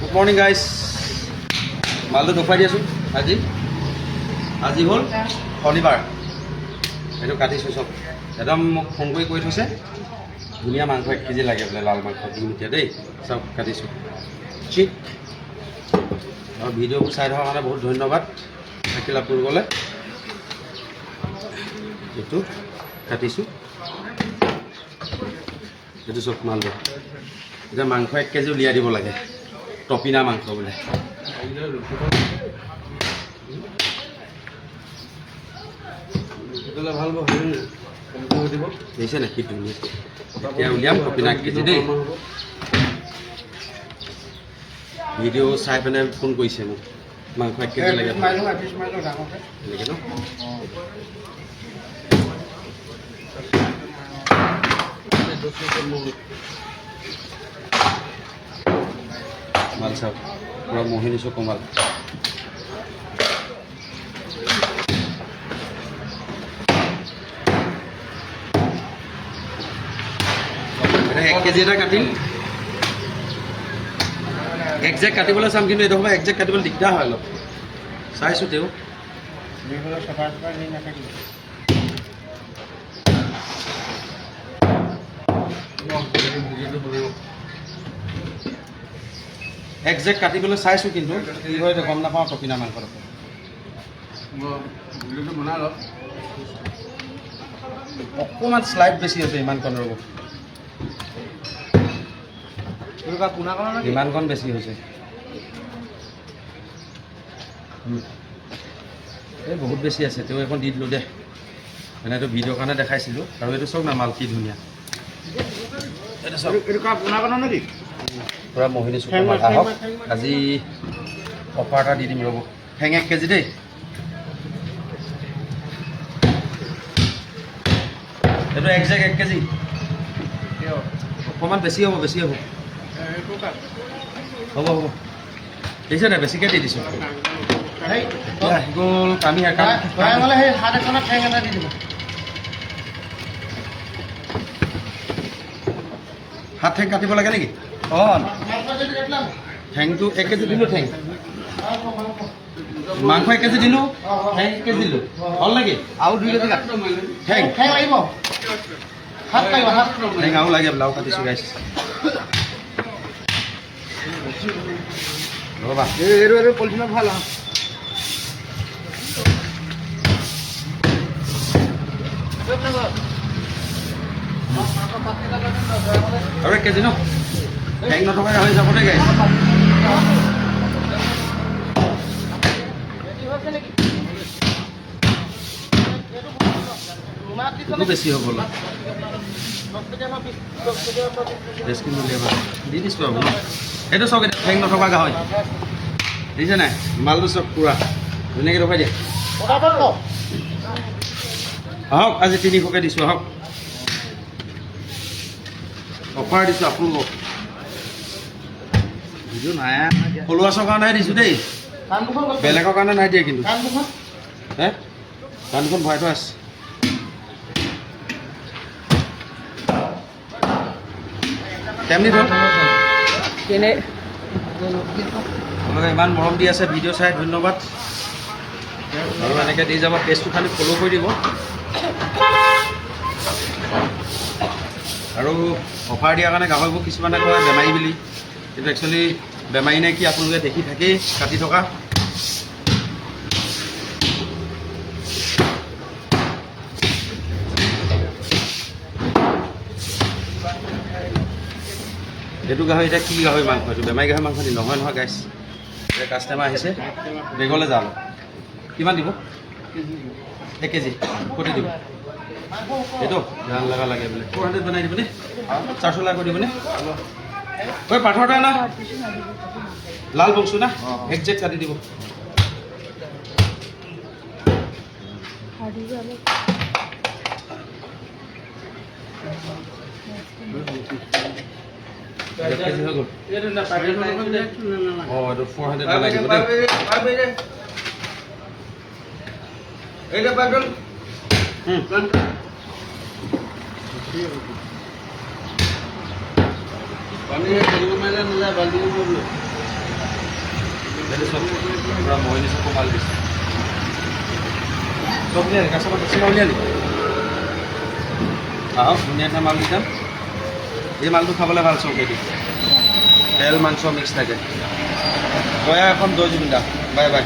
good morning guys মালটো দেখুৱাই দিয়াচোন আজি হ'ল শনিবাৰ এইটো কাটিছোঁ চব একদম মোক ফোন কৰি কৈ থৈছে ধুনীয়া মাংস 1 কেজি লাগে বোলে লাল মাংস দিম এতিয়া দেই চব কাটিছোঁ ঠিক আৰু ভিডিঅ'বোৰ চাই থকাৰ কাৰণে বহুত ধন্যবাদ থাকিল আপোনালোকলৈ এইটো কাটিছোঁ এইটো চব মালটো এতিয়া মাংস 1 কেজি উলিয়াই দিব লাগে টপিনা মাংস বোলে ভাল দিছে নে কি ধুনীয়া এতিয়া উলিয়াম টপিনা 1 কেজি দেই ভিডিঅ' চাই পেলাই ফোন কৰিছে মোক মাংস 1 কেজি লাগে এনেকৈ ন মাল চাওক পুৰা মোহিনী চকু মাল এটা 1 কেজি এটা কাটিম একজেক্ট কাটিবলৈ চাম কিন্তু এইটো সময় একজেক্ট কাটিবলৈ দিগদাৰ হয় অলপ চাইছোঁ তেওঁ একজেক্ট কাটিবলৈ চাইছোঁ কিন্তু কি হয় গম নাপাওঁ টপিনা মাংসৰ অকণমান শ্লাইড বেছি আছে ইমানকণ ৰ'ব ইমানকণ বেছি হৈছে এই বহুত বেছি আছে তেওঁ এখন দি দিলোঁ দে মানে এইটো ভিডিঅ'ৰ কাৰণে দেখাইছিলোঁ আৰু এইটো চাওক না মাল কি ধুনীয়া এইটো চাওক নেকি পুৰা মোহিনী চকু মাল আহক আজি অফাৰ এটা দি দিম ৰ'ব ঠেং 1 কেজি দেই এইটো একজেক্ট 1 কেজি অকণমান বেছি হ'ব হ'ব দেখিছে নাই বেছিকৈ দি দিছোঁ গ'ল কামি হাত ঠেং কাটিব লাগে নেকি অঁ ঠেংটো 1 কেজি দিলোঁ ঠেং মাংস 1 কেজি দিলোঁ ঠেং 1 কেজি দিলোঁ হ'ল নেকি আৰু 2 কেজি ঠেং লাগিব ঠেং আৰু লাগে বোলে আৰু কাটিছোঁ গাইছ ৰ'বা এইটো পলিথিনত ভাল আৰু 1 কেজি ন ঠেং নথকাকৈ হৈ যাব দেই বেছি হ'ব দি দিছোঁ আৰু সেইটো চাওক এতিয়া ঠেং নথকা গাহৰি দেখিছে নাই মালটো চব পূৰা ধুনীয়াকৈ ৰখাই দিয়ে আহক আজি 300কৈ দিছোঁ আহক অফাৰ দিছোঁ আপোনালোকক ভিডিঅ' নাই ফলোৱাৰ্ছৰ কাৰণেহে দিছোঁ দেই বেলেগৰ কাৰণে নাই দিয়ে কিন্তু হে কাণখন ভৰাই থোৱা আছে কেমনি ধৰ কেনে আপোনালোকে ইমান মৰম দি আছে ভিডিঅ' চাই ধন্যবাদ আৰু এনেকৈ দি যাব পেজটো খালি ফ'ল' কৰি দিব আৰু অফাৰ দিয়াৰ কাৰণে গাহৰিবোৰ কিছুমানে কয় বেমাৰী বুলি কিন্তু একচুৱেলি বেমাৰী নে কি আপোনালোকে দেখি থাকেই কাটি থকা এইটো গাহৰি এতিয়া কি গাহৰি মাংস এইটো বেমাৰী গাহৰি মাংস নহয় গাইছ এতিয়া কাষ্টমাৰ আহিছে বেগলৈ যাওঁ কিমান দিব 1 কেজি ক'ত দিব এইটো ধান লগা লাগে বোলে 400 বনাই দিবনে 400 লাখ কৰি দিবনে ঐ পাথৰটা না লাল বংশু না একজেক্ট কাটি দিব কেজি হৈ গ'ল অঁ এইটো 400 বনাই দিব দেই এইটা পাগল পানী খেলিব মাৰিলে নাযায় বাল্টিং কৰিব এইটো চব পূৰা মহিনী চব মাল দিছে চব উলিয়াই কাষ্টমাৰ টেক্সিমা উলিয়াই নিব আহক ধুনীয়া মাল দি যাম এই মালটো খাবলৈ ভাল চব এদি তেল মাংস মিক্স থাকে দয়া এখন দৈ জুবিন দা বাই বাই